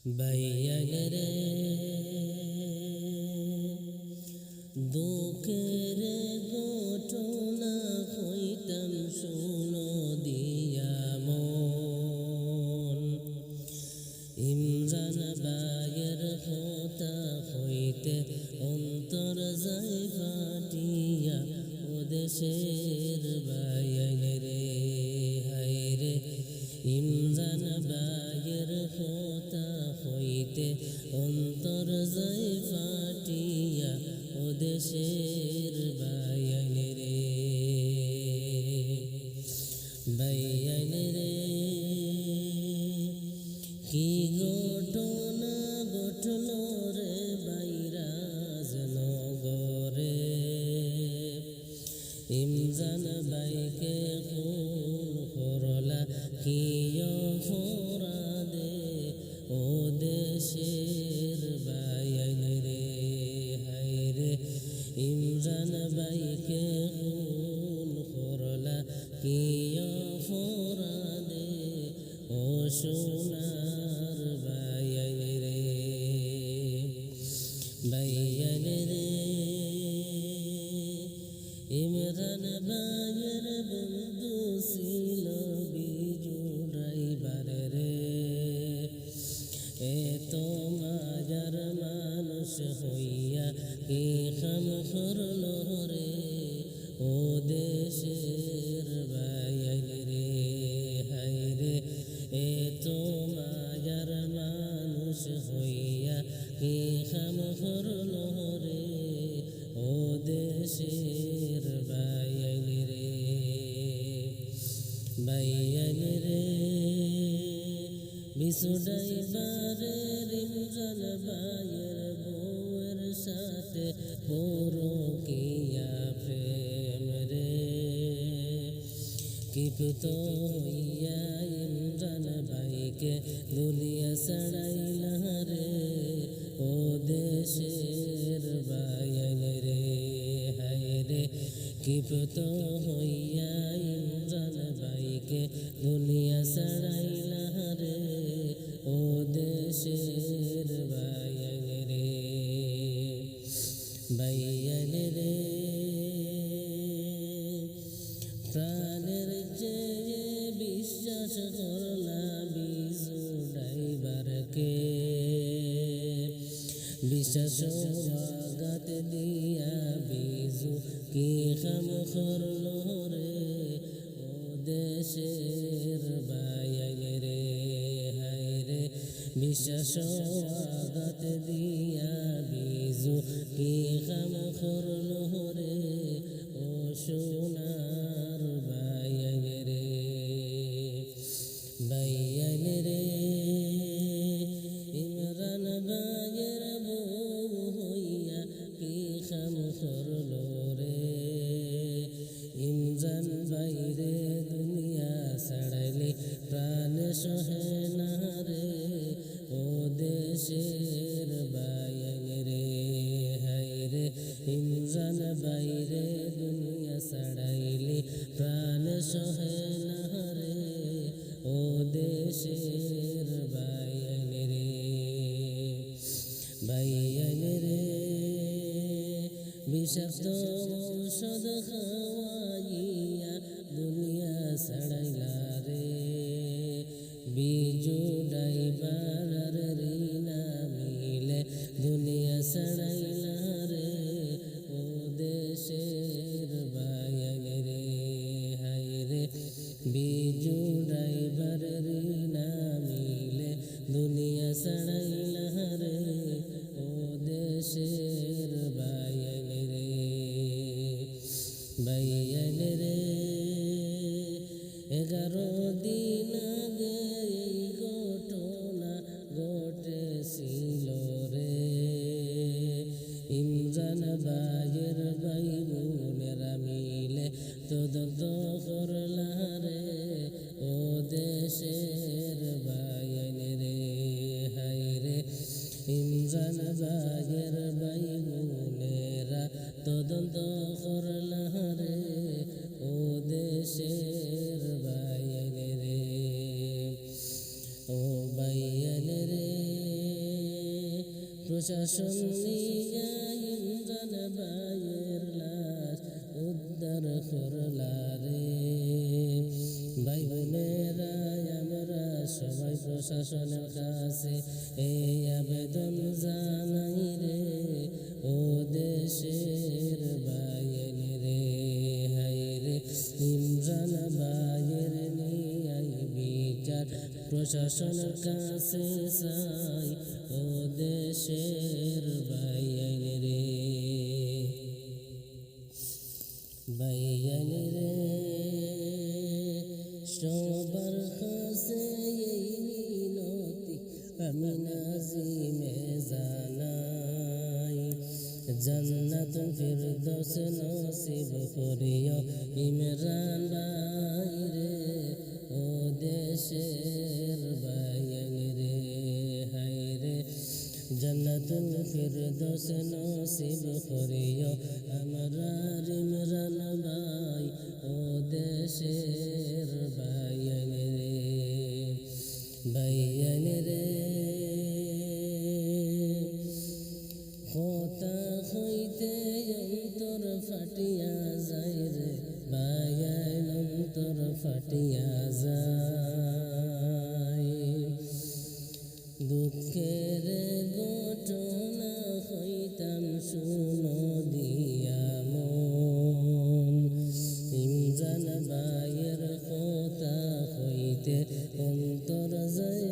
বাইয়ানের দুঃখের ঘটনা হইতাম শুনো দিয়া মন। ইমরান ভাইয়ের কথা হইতে অন্তর যায় ফাটিয়া, ও দেশের বাইয়ানের হায়রে। ইমরান ভাইয়ের কথা হইতে অন্তর যায় ফাটিয়া, ও দেশের বাইয়ানের বাইয়ানের কি ঘটনা ঘটল রে বাইরাজ নগরে। ইমরান ভাইকে খুন করলা কি অপরাধে, ও দেশের বাইয়ানের হায়রে। ইমরান ভাইকে খুন করলা কি অপরাধে, ও সোনার বাইয়ানের বাইয়ানের। ইমরান ভাইয়ের বন্ধু ছিল বিজু ড্রাইভার রে। এত মাজার মানুষ হইয়া কি কাম করল রে, ও দেশের বাইয়ানের হায়রে। এত মাজার মানুষ হইয়া কি কাম করল রে, ও দেশের বাইয়ানের বাইয়ানের। বিশু ড্রাইভারের ইমরান ভাইয়ের বউয়ের সাথে পরকীয়া প্রেম রে। কিপ্ত হইয়া ইমরান ভাইকে দুনিয়া ছাড়াইলা রে, ও দেশের বাইয়ানের হায়রে। কিপ্ত হইয়া ইমরান ভাইকে দুনিয়া ছাড়াইলা রে, ও দেশের বাইয়ানের বাইয়ানের। প্রাণের চেয়ে বিশ্বাস করলা বিজু ড্রাইভারকে। বিশ্বাসঘাত দিয়া বিজু কি কাম করল রে, ও দেশের বাইয়ানের হায়রে। বিশ্বাসঘাত দিয়া বিজু কি কাম করল রে, ও সোনার বাইয়ানের বাইয়ানের। ইমরান ভাইয়ের বউ হইয়া কি কাম করল রে। ইমরান ভাইরে দুনিয়া ছাড়াইলে প্রাণ সহে না রে, ও দেশের বাইয়ানের হায়রে। ইমরান ভাইরে দুনিয়া ছাড়াইলে প্রাণ সহে না রে, ও দেশের বাইয়ানের বাইয়ানের। বিষাক্ত ঔষধ খাওয়াইয়া দুনিয়া ছাড়াইলা রে। বিজু ড্রাইভার রিনা মিলে দুনিয়া ছাড়াইলা রে, ও দেশের বাইয়ানের হায়রে। বিজু ড্রাইভার রিনা মিলে দুনিয়া ছাড়াইলা রে, ও দেশের বাইয়ানের বাইয়ানের। 11 দিন আগে এই ঘটনা ঘটেছিল রে। ইমরান ভাইয়ের ভাই বোনেরা মিলে তদন্ত করলা রে, ও দেশের বাইয়ানের হায়রে। ইমরান ভাইয়ের ভাই বোনেরা তদন্ত করলা রে, ও দেশের বাইয়ানের ও বাইয়ানের। প্রশাসন নিয়া ইমরান ভাইয়ের লাশ উদ্ধার করলা রে। ভাই বোনেরা আমরা সবাই প্রশাসনের কাছে এই আবেদন জানাই রে, ও দেশের ভাইয়ের রে। হাই রে ইমরান ভাইয়ের নিয়াই বিচার প্রশাসনের কাছে চাই, ও দেশের ভাইয়ের রে। ভাইয়ের রে সবার কাছে এই মিনতি আমি নাজিমে জানাই, জান্নাতুল ফিরদৌস নসিব করিও ইমরান ভাই রে, ও দেশের ভাইয়ের রে। হাই রে জান্নাতুল ফিরদৌস নসিব করিও আমরা ইমরান ভাই, ও দেশের ভাইয়ের রে। ভাইয়ের রে কথা হইতে অন্তর ফাটিয়া যায় রে, ভাইয়ের অন্তর ফাটিয়া যায়। দুঃখের ঘটনা হইতাম শুনো দিয়া মন, ইমরান ভাইয়ের কথা হইতে অন্তর যায়